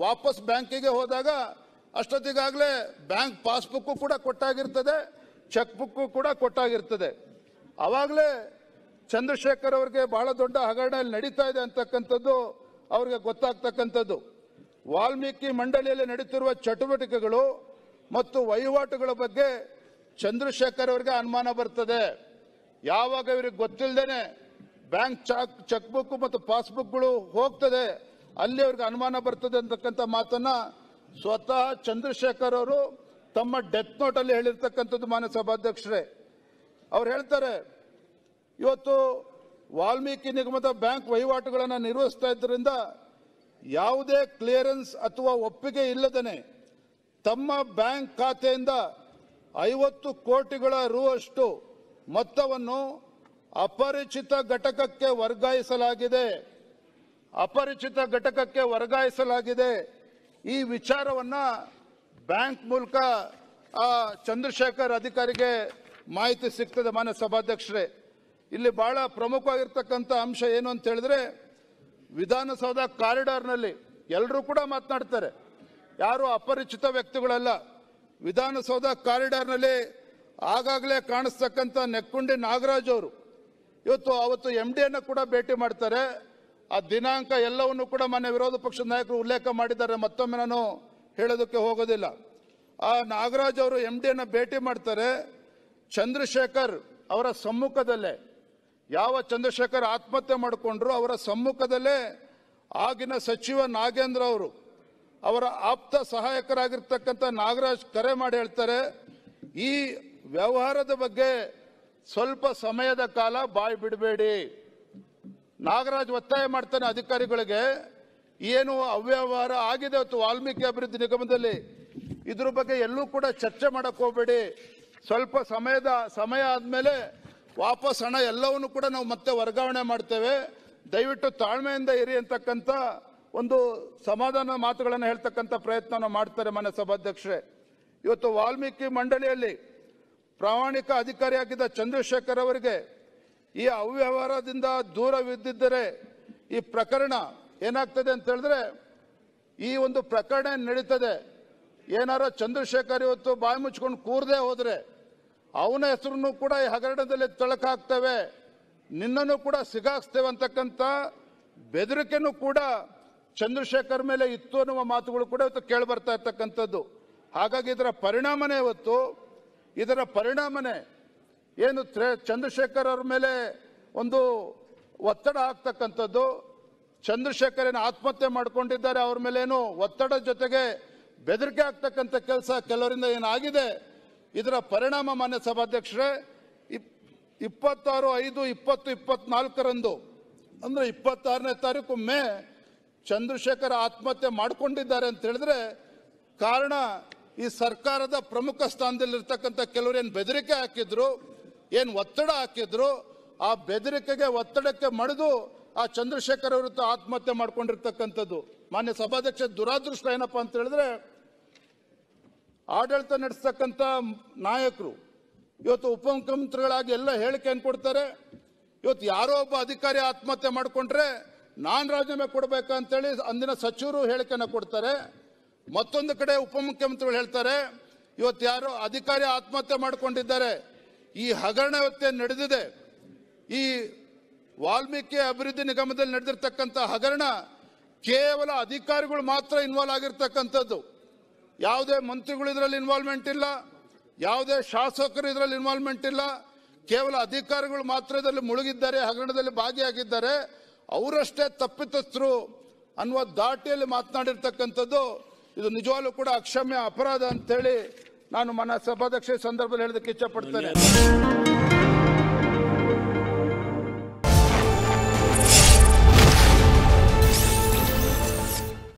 ವಾಪಸ್ ಬ್ಯಾಂಕಿಗೆ ಹೋದಾಗ ಅಷ್ಟೊತ್ತಿಗಾಗಲೇ ಬ್ಯಾಂಕ್ ಪಾಸ್ಬುಕ್ ಕೂಡ ಕೊಟ್ಟಾಗಿರ್ತದೆ, ಚೆಕ್ ಬುಕ್ ಕೂಡ ಕೊಟ್ಟಾಗಿರ್ತದೆ. ಆವಾಗಲೇ ಚಂದ್ರಶೇಖರ್ ಅವರಿಗೆ ಬಹಳ ದೊಡ್ಡ ಹಗರಣ ನಡೀತಾ ಇದೆ ಅಂತಕ್ಕಂಥದ್ದು ಅವರಿಗೆ ಗೊತ್ತಾಗ್ತಕ್ಕಂಥದ್ದು. ವಾಲ್ಮೀಕಿ ಮಂಡಳಿಯಲ್ಲಿ ನಡೀತಿರುವ ಚಟುವಟಿಕೆಗಳು ಮತ್ತು ವಹಿವಾಟುಗಳ ಬಗ್ಗೆ ಚಂದ್ರಶೇಖರ್ ಅವರಿಗೆ ಅನುಮಾನ ಬರ್ತದೆ. ಯಾವಾಗ ಇವರಿಗೆ ಗೊತ್ತಿಲ್ಲದೇನೆ ಬ್ಯಾಂಕ್ ಚೆಕ್ ಬುಕ್ ಮತ್ತು ಪಾಸ್ಬುಕ್ಗಳು ಹೋಗ್ತದೆ, ಅಲ್ಲಿ ಅವ್ರಿಗೆ ಅನುಮಾನ ಬರ್ತದೆ ಅಂತಕ್ಕಂಥ ಮಾತನ್ನ ಸ್ವತಃ ಚಂದ್ರಶೇಖರ್ ಅವರು ತಮ್ಮ ಡೆತ್ ನೋಟ್ ಅಲ್ಲಿ ಹೇಳಿರ್ತಕ್ಕಂಥದ್ದು. ಮಾನ್ಯ ಸಭಾಧ್ಯಕ್ಷರೇ, ಅವ್ರು ಹೇಳ್ತಾರೆ, ಇವತ್ತು ವಾಲ್ಮೀಕಿ ನಿಗಮದ ಬ್ಯಾಂಕ್ ವಹಿವಾಟುಗಳನ್ನು ನಿರ್ವಹಿಸ್ತಾ ಇದ್ದರಿಂದ ಯಾವುದೇ ಕ್ಲಿಯರೆನ್ಸ್ ಅಥವಾ ಒಪ್ಪಿಗೆ ಇಲ್ಲದೇನೆ ತಮ್ಮ ಬ್ಯಾಂಕ್ ಖಾತೆಯಿಂದ 50 ಕೋಟಿಗಳ ರು ಅಷ್ಟು ಮೊತ್ತವನ್ನು ಅಪರಿಚಿತ ಘಟಕಕ್ಕೆ ವರ್ಗಾಯಿಸಲಾಗಿದೆ. ಈ ವಿಚಾರವನ್ನ ಬ್ಯಾಂಕ್ ಮೂಲಕ ಚಂದ್ರಶೇಖರ್ ಅಧಿಕಾರಿಗೆ ಮಾಹಿತಿ ಸಿಗ್ತದೆ. ಮಾನ್ಯ ಸಭಾಧ್ಯಕ್ಷರೇ, ಇಲ್ಲಿ ಬಹಳ ಪ್ರಮುಖವಾಗಿರ್ತಕ್ಕಂಥ ಅಂಶ ಏನು ಅಂತ ಹೇಳಿದ್ರೆ, ವಿಧಾನಸೌಧ ಕಾರಿಡಾರ್ನಲ್ಲಿ ಎಲ್ಲರೂ ಕೂಡ ಮಾತನಾಡ್ತಾರೆ, ಯಾರು ಅಪರಿಚಿತ ವ್ಯಕ್ತಿಗಳಲ್ಲ. ವಿಧಾನಸೌಧ ಕಾರಿಡಾರ್ನಲ್ಲಿ ಆಗಾಗಲೇ ಕಾಣಿಸ್ತಕ್ಕಂಥ ನೆಕ್ಕುಂಡಿ ನಾಗರಾಜ್ ಅವರು ಅವತ್ತು MD ಅನ್ನು ಕೂಡ ಭೇಟಿ ಮಾಡ್ತಾರೆ. ಆ ದಿನಾಂಕ ಎಲ್ಲವನ್ನು ಕೂಡ ಮಾನ್ಯ ವಿರೋಧ ಪಕ್ಷದ ನಾಯಕರು ಉಲ್ಲೇಖ ಮಾಡಿದ್ದಾರೆ, ಮತ್ತೊಮ್ಮೆ ನಾನು ಹೇಳೋದಕ್ಕೆ ಹೋಗೋದಿಲ್ಲ. ಆ ನಾಗರಾಜ್ ಅವರು MD ಅನ್ನು ಭೇಟಿ ಮಾಡ್ತಾರೆ. ಚಂದ್ರಶೇಖರ್ ಅವರ ಸಮ್ಮುಖದಲ್ಲೇ, ಯಾವ ಚಂದ್ರಶೇಖರ್ ಆತ್ಮಹತ್ಯೆ ಮಾಡಿಕೊಂಡ್ರು ಅವರ ಸಮ್ಮುಖದಲ್ಲೇ ಆಗಿನ ಸಚಿವ ನಾಗೇಂದ್ರ ಅವರು, ಅವರ ಆಪ್ತ ಸಹಾಯಕರಾಗಿರ್ತಕ್ಕಂಥ ನಾಗರಾಜ್ ಕರೆ ಮಾಡಿ ಹೇಳ್ತಾರೆ, ಈ ವ್ಯವಹಾರದ ಬಗ್ಗೆ ಸ್ವಲ್ಪ ಸಮಯದ ಕಾಲ ಬಾಯಿ ಬಿಡಬೇಡಿ. ನಾಗರಾಜ್ ಒತ್ತಾಯ ಮಾಡ್ತಾನೆ ಅಧಿಕಾರಿಗಳಿಗೆ, ಏನು ಅವ್ಯವಹಾರ ಆಗಿದೆ ಇವತ್ತು ವಾಲ್ಮೀಕಿ ಅಭಿವೃದ್ಧಿ ನಿಗಮದಲ್ಲಿ, ಇದ್ರ ಬಗ್ಗೆ ಎಲ್ಲೂ ಕೂಡ ಚರ್ಚೆ ಮಾಡಕ್ ಹೋಗಬೇಡಿ. ಸ್ವಲ್ಪ ಸಮಯ ಆದ್ಮೇಲೆ ವಾಪಸ್ ಹಣ ಎಲ್ಲವನ್ನು ಕೂಡ ನಾವು ಮತ್ತೆ ವರ್ಗಾವಣೆ ಮಾಡ್ತೇವೆ, ದಯವಿಟ್ಟು ತಾಳ್ಮೆಯಿಂದ ಇರಿ ಅಂತಕ್ಕಂಥ ಒಂದು ಸಮಾಧಾನ ಮಾತುಗಳನ್ನು ಹೇಳ್ತಕ್ಕಂಥ ಪ್ರಯತ್ನ ಮಾಡ್ತಾರೆ. ಮಾನ್ಯ ಸಭಾಧ್ಯಕ್ಷರೇ, ಇವತ್ತು ವಾಲ್ಮೀಕಿ ಮಂಡಳಿಯಲ್ಲಿ ಪ್ರಾಮಾಣಿಕ ಅಧಿಕಾರಿಯಾಗಿದ್ದ ಚಂದ್ರಶೇಖರ್ ಅವರಿಗೆ ಈ ಅವ್ಯವಹಾರದಿಂದ ದೂರವಿದ್ದಿದ್ದರೆ ಈ ಪ್ರಕರಣ ಏನಾಗ್ತದೆ ಅಂತ ಹೇಳಿದ್ರೆ, ಈ ಒಂದು ಪ್ರಕರಣ ನಡೀತದೆ, ಏನಾರ ಚಂದ್ರಶೇಖರ್ ಇವತ್ತು ಬಾಯಿ ಮುಚ್ಕೊಂಡು ಕೂರದೆ ಹೋದ್ರೆ ಅವನ ಹೆಸರನ್ನು ಕೂಡ ಈ ಹಗರಣದಲ್ಲಿ ತಳಕ ಹಾಕ್ತೇವೆ, ನಿನ್ನನ್ನು ಕೂಡ ಸಿಗಾಕ್ಸ್ತೇವೆ ಅಂತಕ್ಕಂಥ ಬೆದರಿಕೆನೂ ಕೂಡ ಚಂದ್ರಶೇಖರ್ ಮೇಲೆ ಇತ್ತು ಅನ್ನುವ ಮಾತುಗಳು ಕೂಡ ಇವತ್ತು ಕೇಳಿ ಬರ್ತಾ ಇರ್ತಕ್ಕಂಥದ್ದು. ಹಾಗಾಗಿ ಇದರ ಪರಿಣಾಮನೇ ಏನು ಚಂದ್ರಶೇಖರ್ ಅವ್ರ ಮೇಲೆ ಒಂದು ಒತ್ತಡ ಆಗ್ತಕ್ಕಂಥದ್ದು. ಚಂದ್ರಶೇಖರ್ ಏನು ಆತ್ಮಹತ್ಯೆ ಮಾಡ್ಕೊಂಡಿದ್ದಾರೆ, ಅವ್ರ ಮೇಲೆ ಏನು ಒತ್ತಡ ಜೊತೆಗೆ ಬೆದರಿಕೆ ಆಗ್ತಕ್ಕಂಥ ಕೆಲಸ ಕೆಲವರಿಂದ ಏನಾಗಿದೆ, ಇದರ ಪರಿಣಾಮ ಮಾನ್ಯ ಸಭಾಧ್ಯಕ್ಷರೇ 26/5/2024 ಅಂದ್ರೆ 26ನೇ ತಾರೀಕು ಮೇ ಚಂದ್ರಶೇಖರ್ ಆತ್ಮಹತ್ಯೆ ಮಾಡಿಕೊಂಡಿದ್ದಾರೆ ಅಂತ ಹೇಳಿದ್ರೆ ಕಾರಣ ಈ ಸರ್ಕಾರದ ಪ್ರಮುಖ ಸ್ಥಾನದಲ್ಲಿರ್ತಕ್ಕಂಥ ಕೆಲವರು ಏನು ಬೆದರಿಕೆ ಹಾಕಿದ್ರು, ಏನು ಒತ್ತಡ ಹಾಕಿದ್ರು, ಆ ಬೆದರಿಕೆಗೆ ಒತ್ತಡಕ್ಕೆ ಮಣಿದು ಆ ಚಂದ್ರಶೇಖರ್ ಅವರು ಆತ್ಮಹತ್ಯೆ ಮಾಡ್ಕೊಂಡಿರ್ತಕ್ಕಂಥದ್ದು. ಮಾನ್ಯ ಸಭಾಧ್ಯಕ್ಷ, ದುರಾದೃಷ್ಟ ಏನಪ್ಪಾ ಅಂತ ಹೇಳಿದ್ರೆ, ಆಡಳಿತ ನಡೆಸ್ತಕ್ಕಂಥ ನಾಯಕರು ಇವತ್ತು ಉಪಮುಖ್ಯಮಂತ್ರಿಗಳಾಗಿ ಎಲ್ಲ ಹೇಳಿಕೆಯನ್ನು ಕೊಡ್ತಾರೆ. ಇವತ್ತು ಯಾರೋ ಒಬ್ಬ ಅಧಿಕಾರಿ ಆತ್ಮಹತ್ಯೆ ಮಾಡಿಕೊಂಡ್ರೆ ನಾನು ರಾಜೀನಾಮೆ ಕೊಡಬೇಕಂತೇಳಿ ಅಂದಿನ ಸಚಿವರು ಹೇಳಿಕೆಯನ್ನು ಕೊಡ್ತಾರೆ. ಮತ್ತೊಂದು ಕಡೆ ಉಪಮುಖ್ಯಮಂತ್ರಿಗಳು ಹೇಳ್ತಾರೆ, ಇವತ್ತು ಯಾರೋ ಅಧಿಕಾರಿ ಆತ್ಮಹತ್ಯೆ ಮಾಡಿಕೊಂಡಿದ್ದಾರೆ, ಈ ಹಗರಣ ಇವತ್ತೇ ನಡೆದಿದೆ, ಈ ವಾಲ್ಮೀಕಿ ಅಭಿವೃದ್ಧಿ ನಿಗಮದಲ್ಲಿ ನಡೆದಿರ್ತಕ್ಕಂಥ ಹಗರಣ ಕೇವಲ ಅಧಿಕಾರಿಗಳು ಮಾತ್ರ ಇನ್ವಾಲ್ವ್ ಆಗಿರ್ತಕ್ಕಂಥದ್ದು, ಯಾವುದೇ ಮಂತ್ರಿಗಳು ಇದರಲ್ಲಿ ಇನ್ವಾಲ್ವ್ಮೆಂಟ್ ಇಲ್ಲ, ಯಾವುದೇ ಶಾಸಕರು ಇದರಲ್ಲಿ ಇನ್ವಾಲ್ವ್ಮೆಂಟ್ ಇಲ್ಲ, ಕೇವಲ ಅಧಿಕಾರಿಗಳು ಮಾತ್ರ ಇದರಲ್ಲಿ ಮುಳುಗಿದ್ದಾರೆ, ಹಗರಣದಲ್ಲಿ ಭಾಗಿಯಾಗಿದ್ದಾರೆ, ಅವರಷ್ಟೇ ತಪ್ಪಿತಸ್ಥರು ಅನ್ನುವ ದಾಟಿಯಲ್ಲಿ ಮಾತನಾಡಿರ್ತಕ್ಕಂಥದ್ದು. ಇದು ನಿಜವಾಗ್ಲೂ ಕೂಡ ಅಕ್ಷಮ್ಯ ಅಪರಾಧ ಅಂತೇಳಿ ನಾನು ಮನ ಸಭಾಧ್ಯಕ್ಷ ಸಂದರ್ಭದಲ್ಲಿ ಹೇಳೋದಕ್ಕೆ ಇಚ್ಛೆ ಪಡ್ತೇನೆ.